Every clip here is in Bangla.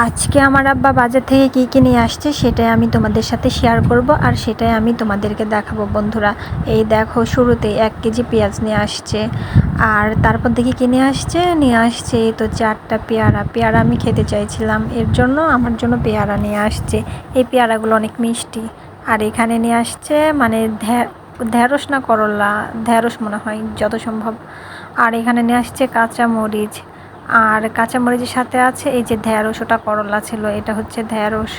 আজকে আমার আব্বা বাজার থেকে কী কী নিয়ে আসছে সেটাই আমি তোমাদের সাথে শেয়ার করব আর সেটাই আমি তোমাদেরকে দেখাবো বন্ধুরা। এই দেখো, শুরুতেই 1 কেজি পেঁয়াজ নিয়ে আসছে। আর তারপর দেখি কী নিয়ে আসছে এই তো 4টা পেয়ারা। পেয়ারা আমি খেতে চাইছিলাম, এর জন্য আমার জন্য পেয়ারা নিয়ে আসছে। এই পেয়ারাগুলো অনেক মিষ্টি। আর এখানে নিয়ে আসছে মানে ঢ্যাঁড়স না করলা, ঢ্যাঁড়স মনে হয় যত সম্ভব। আর এখানে নিয়ে আসছে কাঁচা মরিচ, আর কাঁচামরিচের সাথে আছে এই যে ঢ্যাঁড়স, ওটা করলা ছিল, এটা হচ্ছে ঢ্যাঁড়স।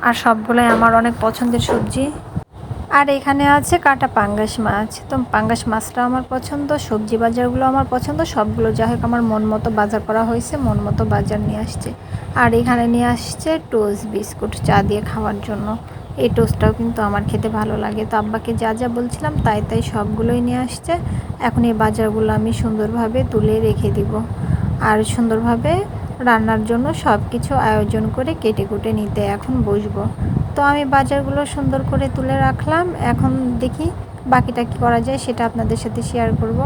আর সবগুলোই আমার অনেক পছন্দের সবজি। আর এখানে আছে কাটা পাঙ্গাস মাছ। তো পাঙ্গাস মাছটা আমার পছন্দ, সবজি বাজারগুলো আমার পছন্দ, সবগুলো যাই হোক আমার মন মতো বাজার করা হয়েছে, মন মতো বাজার নিয়ে আসছে। আর এখানে নিয়ে আসছে টোস্ট বিস্কুট চা দিয়ে খাওয়ার জন্য। এই টোস্টটাও কিন্তু আমার খেতে ভালো লাগে। তো আব্বাকে যা যা বলছিলাম তাই তাই সবগুলোই নিয়ে আসছে। এখন এই বাজারগুলো আমি সুন্দরভাবে তুলে রেখে দিব, আর সুন্দরভাবে রান্নার জন্য সব কিছু আয়োজন করে কেটে কুটে নিতে এখন বসবো। তো আমি বাজারগুলো সুন্দর করে তুলে রাখলাম, এখন দেখি বাকিটা কী করা যায় সেটা আপনাদের সাথে শেয়ার করব।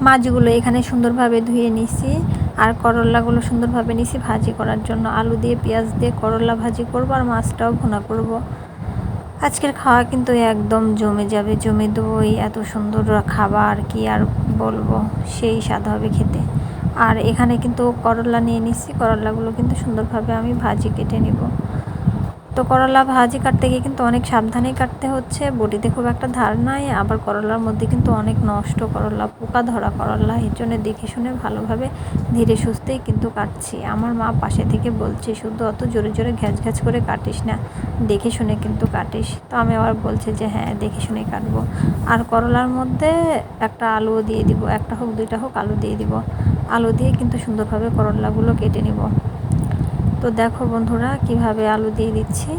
মাছগুলো এখানে সুন্দরভাবে ধুয়ে নিছি, আর করলাগুলো সুন্দরভাবে নিছি ভাজি করার জন্য। আলু দিয়ে পেঁয়াজ দিয়ে করলা ভাজি করব, আর মাছটাও ভুনা করব। আজকের খাওয়া কিন্তু একদম জমে যাবে, জমে দই, এত সুন্দর খাবার কি আর বলবো, সেই স্বাদ হবে খেতে। আর এখানে কিন্তু করলা নিয়ে নিচ্ছি, করলাগুলো কিন্তু সুন্দরভাবে আমি ভাজি কেটে নেব। তো করলা ভাজি কাটতে গিয়ে কিন্তু অনেক সাবধানেই কাটতে হচ্ছে, বটিতে খুব একটা ধার নাই, আবার করলার মধ্যে কিন্তু অনেক নষ্ট করলা, পোকা ধরা করলা, এর জন্য দেখে শুনে ভালোভাবে ধীরে সুস্থেই কিন্তু কাটছি। আমার মা পাশে থেকে বলছে শুধু অত জোরে জোরে ঘ্যাচ ঘ্যাচ করে কাটিস না, দেখে শুনে কিন্তু কাটিস। তো আমি আবার বলছি যে হ্যাঁ দেখে শুনে কাটবো। আর করলার মধ্যে একটা আলুও দিয়ে দিব, একটা হোক দুইটা হোক আলু দিয়ে দিব। আলু দিয়ে কিন্তু সুন্দরভাবে করলাগুলো কেটে নিব। তো দেখো বন্ধুরা কিভাবে আলু দিয়ে দিচ্ছি,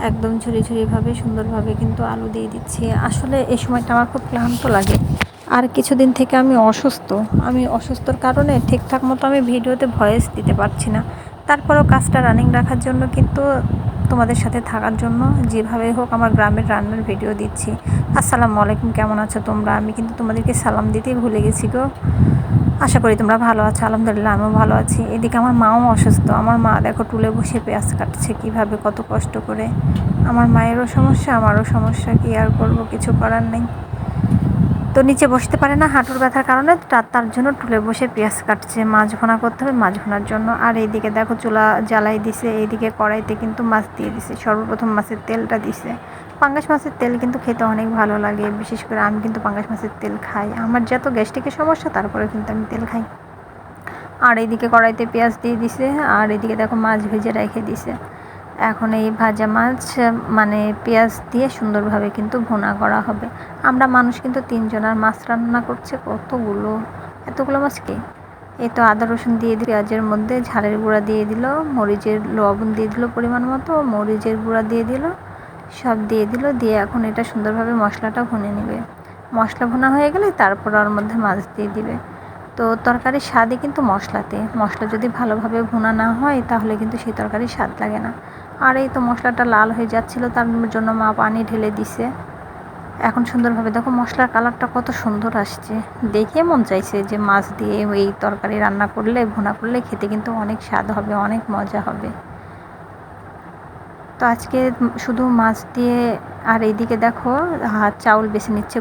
একদম ঝুরি ঝুরিভাবে সুন্দরভাবে কিন্তু আলু দিয়ে দিচ্ছি। আসলে এই সময়টা আমার খুব ক্লান্ত লাগে, আর কিছুদিন থেকে আমি অসুস্থর কারণে ঠিকঠাক মতো আমি ভিডিওতে ভয়েস দিতে পারছি না। তারপরেও কাজটা রানিং রাখার জন্য কিন্তু তোমাদের সাথে থাকার জন্য যেভাবে হোক আমার গ্রামের রান্নার ভিডিও দিচ্ছি। আসসালামু আলাইকুম, কেমন আছো তোমরা? আমি কিন্তু তোমাদেরকে সালাম দিতেই ভুলে গেছি গো। আশা করি তোমরা ভালো আছো। আলহামদুলিল্লাহ আমিও ভালো আছি। এদিকে আমার মাও অসুস্থ, আমার মা দেখো টুলে বসে পেঁয়াজ কাটছে কীভাবে, কত কষ্ট করে। আমার মায়েরও সমস্যা, আমারও সমস্যা, কি আর করব, কিছু করার নেই। তো নিচে বসতে পারে না হাঁটুর ব্যথার কারণে, তার জন্য টুলে বসে পেঁয়াজ কাটছে, মাছ ভোনা করতে হবে, মাছ ভোনার জন্য। আর এইদিকে দেখো চুলা জ্বালাই দিছে, এইদিকে কড়াইতে কিন্তু মাছ দিয়ে দিছে। সর্বপ্রথম মাছের তেলটা দিছে। পাঙ্গাস মাছের তেল কিন্তু খেতে অনেক ভালো লাগে, বিশেষ করে আমি কিন্তু পাঙ্গাস মাছের তেল খাই। আমার যত গ্যাস্ট্রিকের সমস্যা তারপরে কিন্তু আমি তেল খাই। আর এইদিকে কড়াইতে পেঁয়াজ দিয়ে দিছে, আর এদিকে দেখো মাছ ভেজে রেখে দিছে। এখন এই ভাজা মাছ মানে পেঁয়াজ দিয়ে সুন্দরভাবে কিন্তু ভুনা করা হবে। আমরা মানুষ কিন্তু 3 জনের মাছ রান্না করছে, এতগুলো মাছ কি। এই তো আদা রসুন দিয়ে দিল, পেঁয়াজের মধ্যে ঝালের গুঁড়া দিয়ে দিল, মরিচের লবণ দিয়ে দিল পরিমাণ মতো, মরিচের গুঁড়া দিয়ে দিল, সব দিয়ে দিল, দিয়ে এখন এটা সুন্দরভাবে মশলাটা ভুনে নেবে। মশলা ভুনা হয়ে গেলে তারপর ওর মধ্যে মাছ দিয়ে দিবে। তো তরকারির স্বাদই কিন্তু মশলাতে, মশলা যদি ভালোভাবে ভুনা না হয় তাহলে কিন্তু সেই তরকারির স্বাদ লাগে না। আর এই তো মশলাটা লাল হয়ে যাচ্ছিলো, তার জন্য মা পানি ঢেলে দিছে। এখন সুন্দরভাবে দেখো মশলার কালারটা কত সুন্দর আসছে, দেখে মন চাইছে যে মাছ দিয়ে এই তরকারি রান্না করলে, ভুনা করলে খেতে কিন্তু অনেক স্বাদ হবে, অনেক মজা হবে। তো আজকে শুধু মাছ দিয়ে। আর এইদিকে দেখো চাউল বেছে নিচ্ছে।